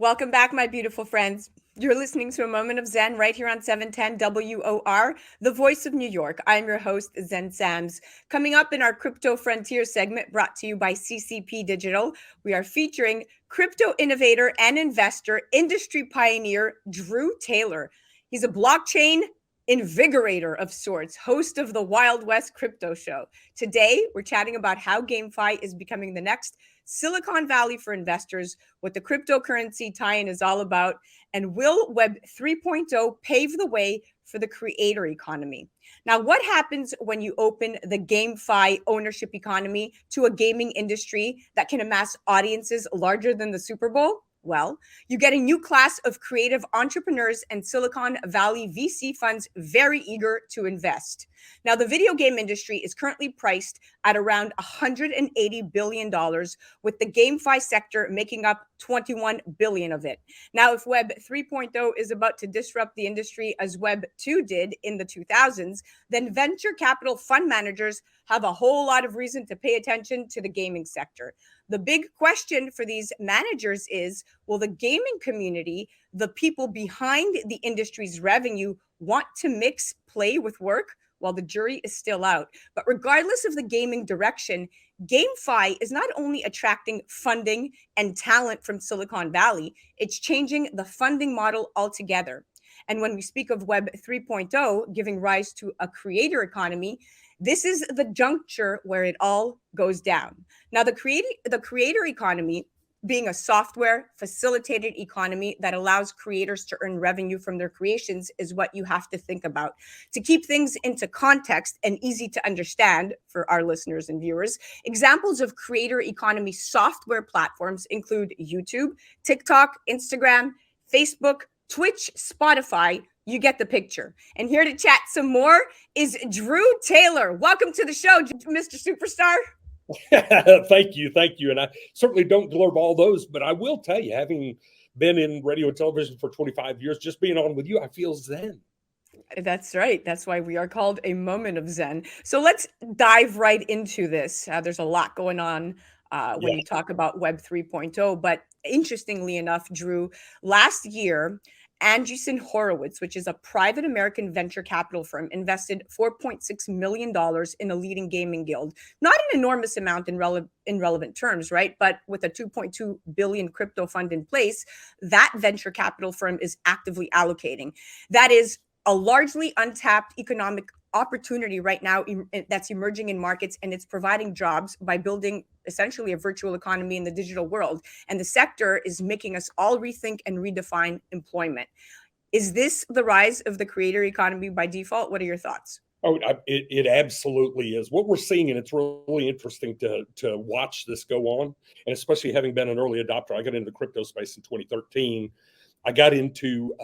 Welcome back, my beautiful friends. You're listening to a moment of Zen right here on 710 WOR, the voice of New York. I'm your host, Zen Sams. Coming up in our Crypto Frontier segment brought to you by CCP Digital, we are featuring crypto innovator and investor, industry pioneer, Drew Taylor. He's a blockchain invigorator of sorts, host of the Wild West Crypto Show. Today, we're chatting about how GameFi is becoming the next Silicon Valley for investors, what the cryptocurrency tie-in is all about, and will Web 3.0 pave the way for the creator economy? Now, what happens when you open the GameFi ownership economy to a gaming industry that can amass audiences larger than the Super Bowl? Well, you get a new class of creative entrepreneurs and Silicon Valley VC funds very eager to invest. Now, the video game industry is currently priced at around $180 billion, with the GameFi sector making up 21 billion of it. Now, if Web 3.0 is about to disrupt the industry as Web 2 did in the 2000s, then venture capital fund managers have a whole lot of reason to pay attention to the gaming sector. The big question for these managers is, will the gaming community, the people behind the industry's revenue, want to mix play with work? Well, the jury is still out. But regardless of the gaming direction, GameFi is not only attracting funding and talent from Silicon Valley, it's changing the funding model altogether. And when we speak of Web 3.0 giving rise to a creator economy, this is the juncture where it all goes down. Now, the creator economy, being a software facilitated economy that allows creators to earn revenue from their creations, is what you have to think about. To keep things into context and easy to understand for our listeners and viewers, examples of creator economy software platforms include YouTube, TikTok, Instagram, Facebook, Twitch, Spotify. You get the picture. And here to chat some more is Drew Taylor. Welcome to the show, Mr. Superstar. Thank you. And I certainly don't blurb all those, but I will tell you, having been in radio and television for 25 years, just being on with you, I feel zen. That's right. That's why we are called a moment of Zen. So let's dive right into this. There's a lot going on when you talk about Web 3.0. But interestingly enough, Drew, last year, Andreessen Horowitz, which is a private American venture capital firm, invested $4.6 million in a leading gaming guild. Not an enormous amount in relevant terms, right? But with a 2.2 billion crypto fund in place, that venture capital firm is actively allocating. That is a largely untapped economic opportunity right now that's emerging in markets, and it's providing jobs by building essentially a virtual economy in the digital world. And the sector is making us all rethink and redefine employment. Is this the rise of the creator economy by default? What are your thoughts? Oh, it absolutely is. What we're seeing, and it's really interesting to watch this go on, and especially having been an early adopter. I got into the crypto space in 2013. I got into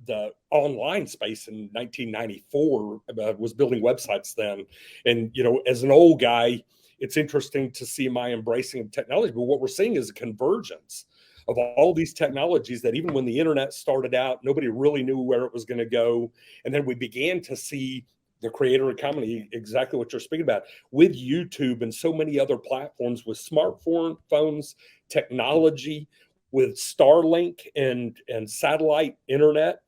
the online space in 1994, was building websites then. And, as an old guy, it's interesting to see my embracing of technology. But what we're seeing is a convergence of all these technologies that even when the internet started out, nobody really knew where it was going to go. And then we began to see the creator economy, exactly what you're speaking about, with YouTube and so many other platforms, with smartphones, technology, with Starlink and satellite internet.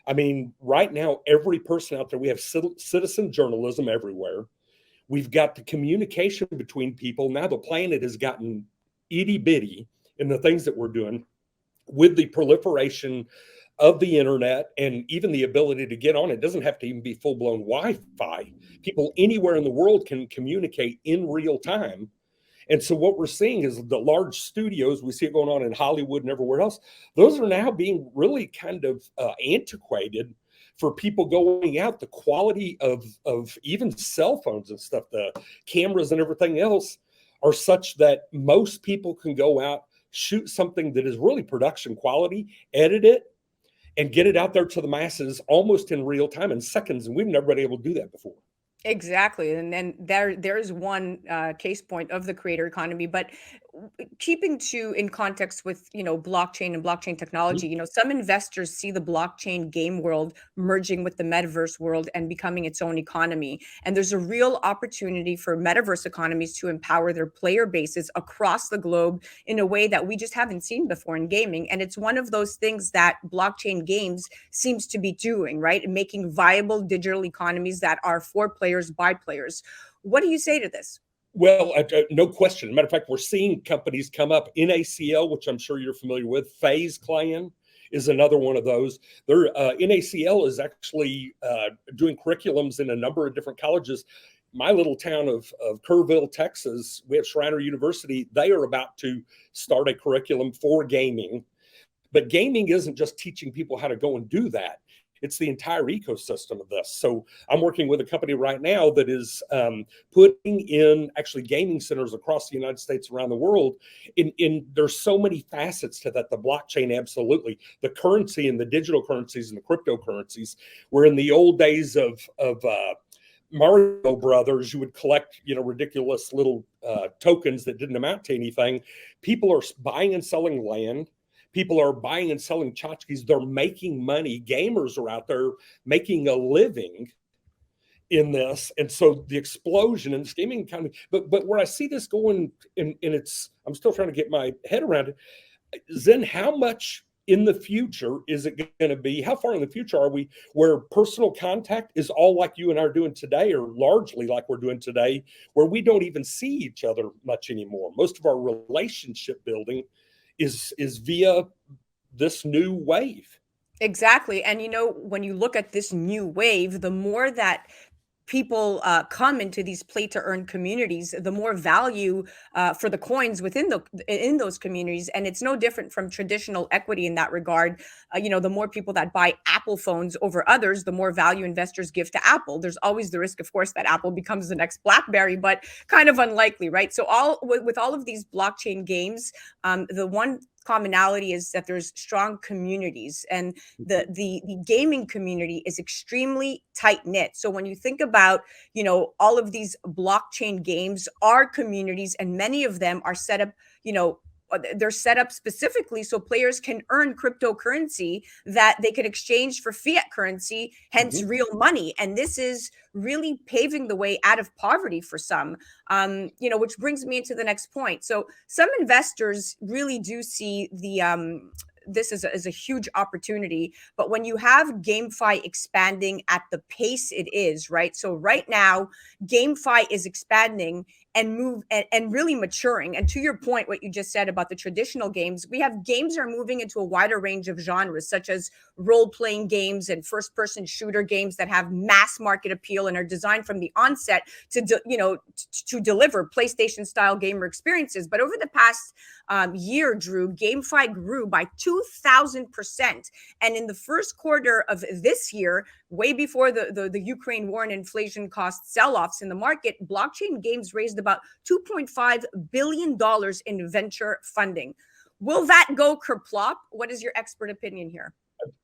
I mean, right now, every person out there, we have citizen journalism everywhere. We've got the communication between people. Now the planet has gotten itty bitty in the things that we're doing with the proliferation of the internet and even the ability to get on. It doesn't have to even be full-blown Wi-Fi. People anywhere in the world can communicate in real time. And so what we're seeing is the large studios, we see it going on in Hollywood and everywhere else, those are now being really kind of antiquated for people going out. The quality of even cell phones and stuff, the cameras and everything else are such that most people can go out, shoot something that is really production quality, edit it, and get it out there to the masses almost in real time in seconds. And we've never been able to do that before. Exactly. And then there's one case point of the creator economy. But keeping to in context with, blockchain and blockchain Mhm. technology, some investors see the blockchain game world merging with the metaverse world and becoming its own economy. And there's a real opportunity for metaverse economies to empower their player bases across the globe in a way that we just haven't seen before in gaming. And it's one of those things that blockchain games seems to be doing, right? Making viable digital economies that are for players by players. What do you say to this? Well, no question. Matter of fact, we're seeing companies come up. NACL, which I'm sure you're familiar with. Phase Clan is another one of those. Their NACL is actually doing curriculums in a number of different colleges. My little town of Kerrville, Texas, we have Shriner University. They are about to start a curriculum for gaming. But gaming isn't just teaching people how to go and do that. It's the entire ecosystem of this. So I'm working with a company right now that is putting in actually gaming centers across the United States, around the world. There's so many facets to that. The blockchain, absolutely. The currency and the digital currencies and the cryptocurrencies. Where in the old days of Mario Brothers, you would collect, ridiculous little tokens that didn't amount to anything. People are buying and selling land. People are buying and selling tchotchkes. They're making money. Gamers are out there making a living in this. And so the explosion in this gaming economy, but where I see this going, and I'm still trying to get my head around it. Zen, how much in the future is it going to be? How far in the future are we where personal contact is all like you and I are doing today, or largely like we're doing today, where we don't even see each other much anymore? Most of our relationship building is via this new wave. Exactly. And when you look at this new wave, the more that people come into these play to earn communities, the more value for the coins within in those communities. And it's no different from traditional equity in that regard. The more people that buy Apple phones over others, the more value investors give to Apple. There's always the risk, of course, that Apple becomes the next BlackBerry, but kind of unlikely, right? So with all of these blockchain games, the one commonality is that there's strong communities, and the gaming community is extremely tight knit. So when you think about, all of these blockchain games are communities, and many of them are set up, they're set up specifically so players can earn cryptocurrency that they could exchange for fiat currency, hence Mhm. real money. And this is really paving the way out of poverty for some. Which brings me into the next point. So some investors really do see this as a huge opportunity. But when you have GameFi expanding at the pace it is, right? So right now, GameFi is expanding and really maturing. And to your point, what you just said about the traditional games, we have games are moving into a wider range of genres, such as role-playing games and first-person shooter games that have mass market appeal and are designed from the onset to deliver PlayStation-style gamer experiences. But over the past year, Drew, GameFi grew by 2,000%. And in the first quarter of this year, way before the Ukraine war and inflation cost sell-offs in the market, blockchain games raised about $2.5 billion in venture funding. Will that go kerplop? What is your expert opinion here?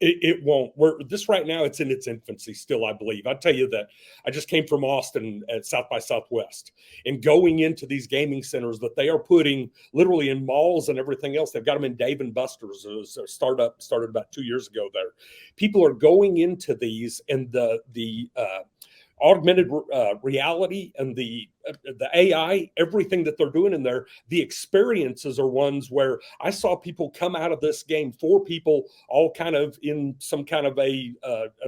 It won't. This right now, it's in its infancy still, I believe. I tell you that I just came from Austin at South by Southwest, and going into these gaming centers that they are putting literally in malls and everything else. They've got them in Dave and Buster's. It was a startup started about 2 years ago there. People are going into these, and the augmented reality and the AI, everything that they're doing in there, the experiences are ones where I saw people come out of this game, 4 people, all kind of in some kind of an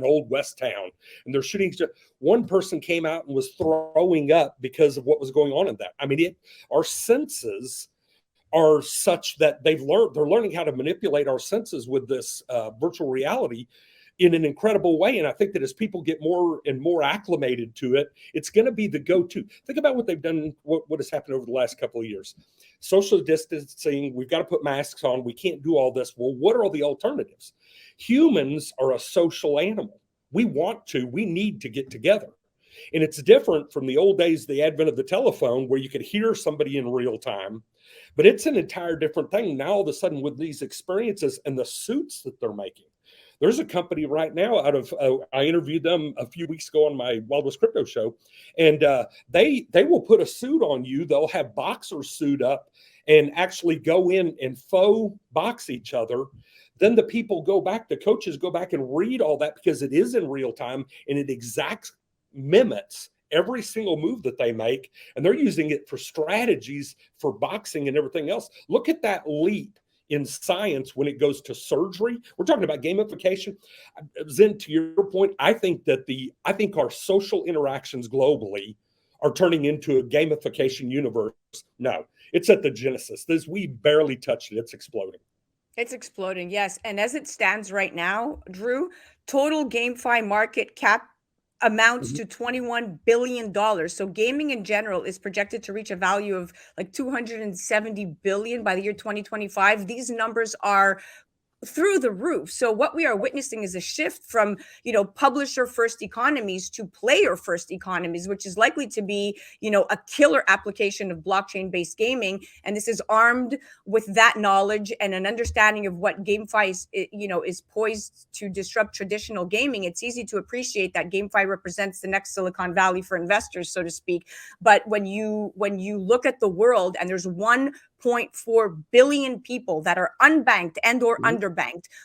old West town, and they're shooting. One person came out and was throwing up because of what was going on in that. I mean, our senses are such that they're learning how to manipulate our senses with this virtual reality in an incredible way. And I think that as people get more and more acclimated to it, it's going to be the go-to. Think about what they've done, what has happened over the last couple of years. Social distancing, we've got to put masks on. We can't do all this. Well, what are all the alternatives? Humans are a social animal. We need to get together. And it's different from the old days, the advent of the telephone, where you could hear somebody in real time. But it's an entire different thing now all of a sudden with these experiences and the suits that they're making. There's a company right now out of I interviewed them a few weeks ago on my Wild West Crypto show, and they will put a suit on you. They'll have boxers suit up and actually go in and faux box each other. Then the people go back, the coaches go back and read all that because it is in real time and it exact mimics every single move that they make. And they're using it for strategies for boxing and everything else. Look at that leap in science when it goes to surgery. We're talking about gamification. Zen, to your point, I think our social interactions globally are turning into a gamification universe. No, it's at the genesis. We barely touched it. It's exploding. It's exploding, yes. And as it stands right now, Drew, total GameFi market cap amounts to $21 billion. So gaming in general is projected to reach a value of like 270 billion by the year 2025. These numbers are through the roof. So what we are witnessing is a shift from, publisher first economies to player first economies, which is likely to be, a killer application of blockchain based gaming. And this is armed with that knowledge and an understanding of what GameFi is poised to disrupt traditional gaming. It's easy to appreciate that GameFi represents the next Silicon Valley for investors, so to speak. But when you look at the world, and there's 1.4 billion people that are unbanked and or underbanked.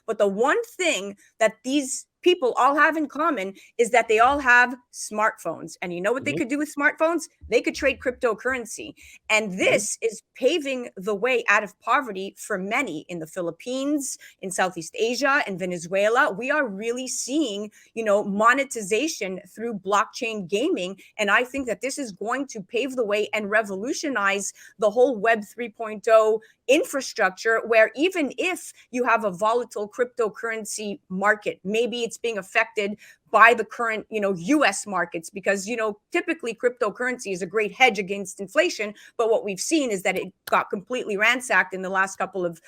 But the one thing that these people all have in common is that they all have smartphones. And you know what they could do with smartphones? They could trade cryptocurrency. And this is paving the way out of poverty for many in the Philippines, in Southeast Asia, in Venezuela. We are really seeing, monetization through blockchain gaming. And I think that this is going to pave the way and revolutionize the whole Web 3.0 infrastructure, where even if you have a volatile cryptocurrency market, maybe it's being affected by the current, US markets, because, typically cryptocurrency is a great hedge against inflation. But what we've seen is that it got completely ransacked in the last couple of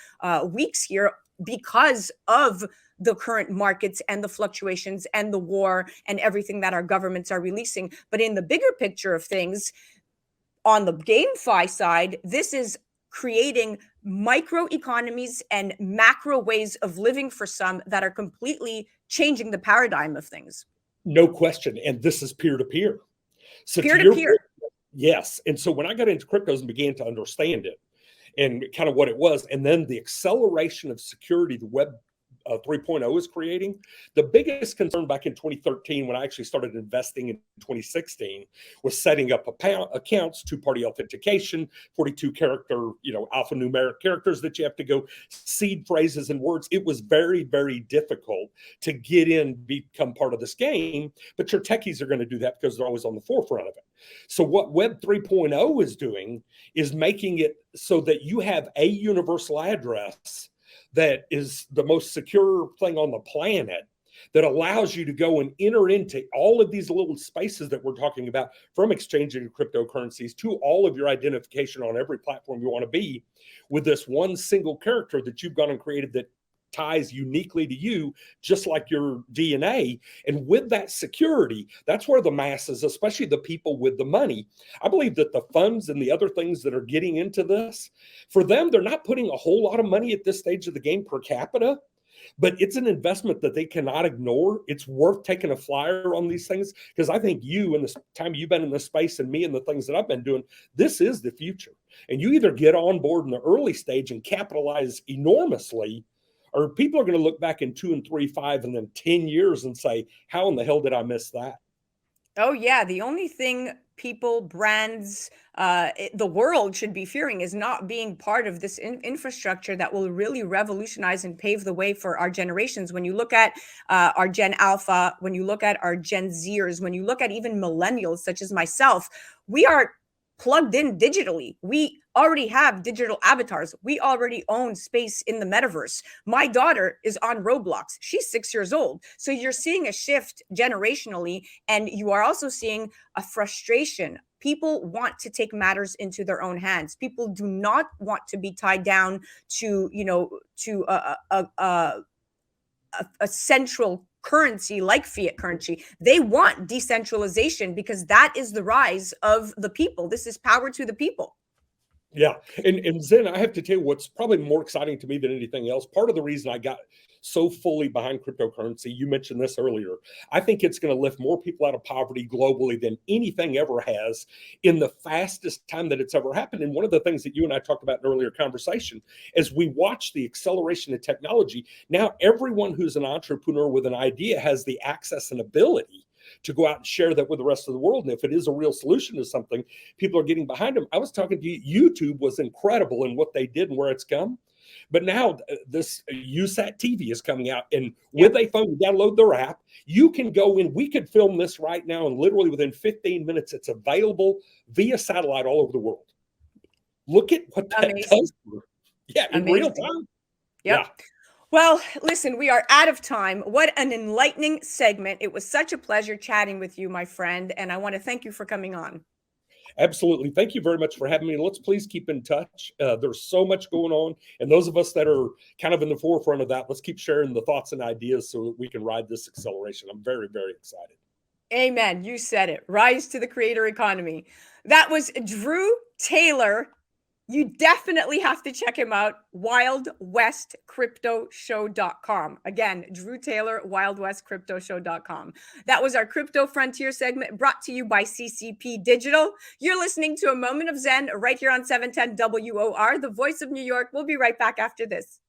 weeks here because of the current markets and the fluctuations and the war and everything that our governments are releasing. But in the bigger picture of things, on the GameFi side, this is creating micro economies and macro ways of living for some that are completely changing the paradigm of things. No question. And this is peer-to-peer. So peer-to-peer. Yes. And so when I got into cryptos and began to understand it and kind of what it was, and then the acceleration of security, the Web 3.0 is creating. The biggest concern back in 2013, when I actually started investing in 2016, was setting up accounts, two-party authentication, 42 character, alphanumeric characters that you have to go, seed phrases and words. It was very, very difficult to get in, become part of this game, but your techies are going to do that because they're always on the forefront of it. So what Web 3.0 is doing is making it so that you have a universal address that is the most secure thing on the planet, that allows you to go and enter into all of these little spaces that we're talking about, from exchanging cryptocurrencies to all of your identification on every platform you want to be, with this one single character that you've gone and created that ties uniquely to you, just like your DNA. And with that security, that's where the masses, especially the people with the money, I believe that the funds and the other things that are getting into this, for them, they're not putting a whole lot of money at this stage of the game per capita, but it's an investment that they cannot ignore. It's worth taking a flyer on these things, because I think you, in this time you've been in this space, and me and the things that I've been doing, this is the future. And you either get on board in the early stage and capitalize enormously, or people are going to look back in 2 and 3, 5, and then 10 years and say, how in the hell did I miss that? Oh, yeah. The only thing people, brands, the world should be fearing is not being part of this infrastructure that will really revolutionize and pave the way for our generations. When you look at our Gen Alpha, when you look at our Gen Zers, when you look at even millennials such as myself, we are plugged in digitally. We already have digital avatars. We already own space in the metaverse. My daughter is on Roblox. She's 6 years old. So you're seeing a shift generationally, and you are also seeing a frustration. People want to take matters into their own hands. People do not want to be tied down to, a central currency like fiat currency. They want decentralization, because that is the rise of the people. This is power to the people. Yeah. And Zen, I have to tell you what's probably more exciting to me than anything else. Part of the reason I got so fully behind cryptocurrency, you mentioned this earlier. I think it's going to lift more people out of poverty globally than anything ever has in the fastest time that it's ever happened. And one of the things that you and I talked about in an earlier conversation, as we watch the acceleration of technology, now everyone who's an entrepreneur with an idea has the access and ability to go out and share that with the rest of the world. And if it is a real solution to something, people are getting behind them. I was talking to you, YouTube was incredible in what they did and where it's come. But now this USAT TV is coming out, and with a phone, you download their app. You can go in. We could film this right now, and literally within 15 minutes, it's available via satellite all over the world. Look at what that does. Yeah, in real time. Yep. Yeah. Well, listen, we are out of time. What an enlightening segment. It was such a pleasure chatting with you, my friend, and I want to thank you for coming on. Absolutely. Thank you very much for having me. Let's please keep in touch. There's so much going on. And those of us that are kind of in the forefront of that, let's keep sharing the thoughts and ideas so that we can ride this acceleration. I'm very, very excited. Amen. You said it. Rise to the creator economy. That was Drew Taylor. You definitely have to check him out. WildWestCryptoShow.com. Again, Drew Taylor, WildWestCryptoShow.com. That was our Crypto Frontier segment brought to you by CCP Digital. You're listening to A Moment of Zen right here on 710 WOR, the voice of New York. We'll be right back after this.